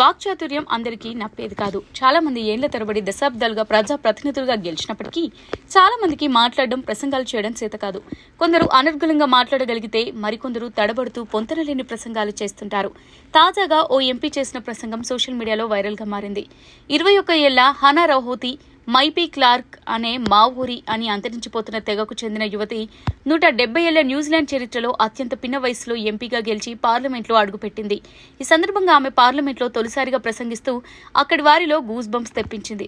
వాక్చాతుర్యం అందరికీ నప్పేది కాదు. చాలా మంది ఏళ్ల తరబడి దశాబ్దాలుగా ప్రజా ప్రతినిధులుగా గెలిచినప్పటికీ చాలా మందికి మాట్లాడడం, ప్రసంగాలు చేయడం చేత కాదు. కొందరు అనర్గళంగా మాట్లాడగలిగితే మరికొందరు తడబడుతూ పొంతనలేని ప్రసంగాలు చేస్తుంటారు. తాజాగా ఓ ఎంపీ చేసిన ప్రసంగం సోషల్ మీడియాలో వైరల్ గా మారింది. 21 ఏళ్ల హనా రౌహోతి మైపీ క్లార్క్ అనే మావోరి అని అంతరించిపోతున్న తెగకు చెందిన యువతి 170 ఏళ్ల న్యూజిలాండ్ చరిత్రలో అత్యంత పిన్న వయసులో ఎంపీగా గెలిచి పార్లమెంట్లో అడుగుపెట్టింది. ఈ సందర్భంగా ఆమె పార్లమెంట్లో తొలిసారిగా ప్రసంగిస్తూ అక్కడి వారిలో గూస్ బంప్స్ తెప్పించింది.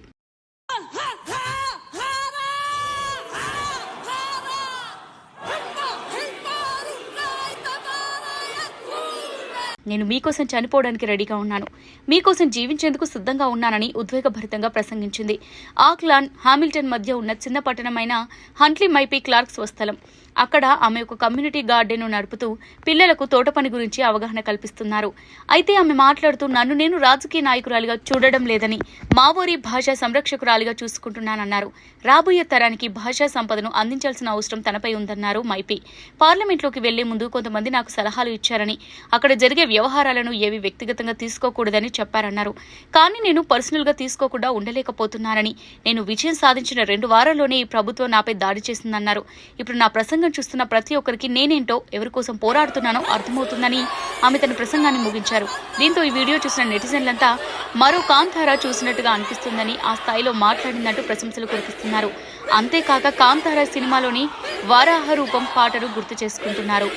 నేను మీకోసం చనిపోవడానికి రెడీగా ఉన్నాను, మీకోసం జీవించేందుకు సిద్ధంగా ఉన్నానని ఉద్వేగభరితంగా ప్రసంగించింది. ఆక్లాండ్, హామిల్టన్ మధ్య ఉన్న చిన్న పట్టణమైన హంట్లీ మైపీ క్లార్క్ స్వస్థలం. అక్కడ ఆమె ఒక కమ్యూనిటీ గార్డెన్ను నడుపుతూ పిల్లలకు తోట పని గురించి అవగాహన కల్పిస్తున్నారు. అయితే ఆమె మాట్లాడుతూ నన్ను నేను రాజకీయ నాయకురాలిగా చూడడం లేదని, మావోరి భాషా సంరక్షకురాలిగా చూసుకుంటున్నానన్నారు. రాబోయే తరానికి భాషా సంపదను అందించాల్సిన అవసరం తనపై ఉందన్నారు మైపీ. పార్లమెంట్లోకి వెళ్లే ముందు కొంతమంది నాకు సలహాలు ఇచ్చారని, అక్కడ జరిగే వ్యవహారాలను ఏవి వ్యక్తిగతంగా తీసుకోకూడదని చెప్పారన్నారు. కానీ నేను పర్సనల్ గా తీసుకోకుండా ఉండలేకపోతున్నానని, నేను విజయం సాధించిన 2 వారాల్లోనే ఈ ప్రభుత్వం నాపై దాడి చేసిందన్నారు. ఇప్పుడు నా ప్రసంగం చూస్తున్న ప్రతి ఒక్కరికి నేనేంటో, ఎవరి కోసం పోరాడుతున్నానో అర్థమవుతుందని ఆమె తన ప్రసంగాన్ని ముగించారు. దీంతో ఈ వీడియో చూసిన నెటిజన్లంతా మరో కాంతారా చూసినట్టుగా అనిపిస్తుందని, ఆ స్థాయిలో మాట్లాడిందంటూ ప్రశంసలు కురిపిస్తున్నారు. అంతేకాక కాంతారా సినిమాలోని వారాహ రూపం పాటను గుర్తు చేసుకుంటున్నారు.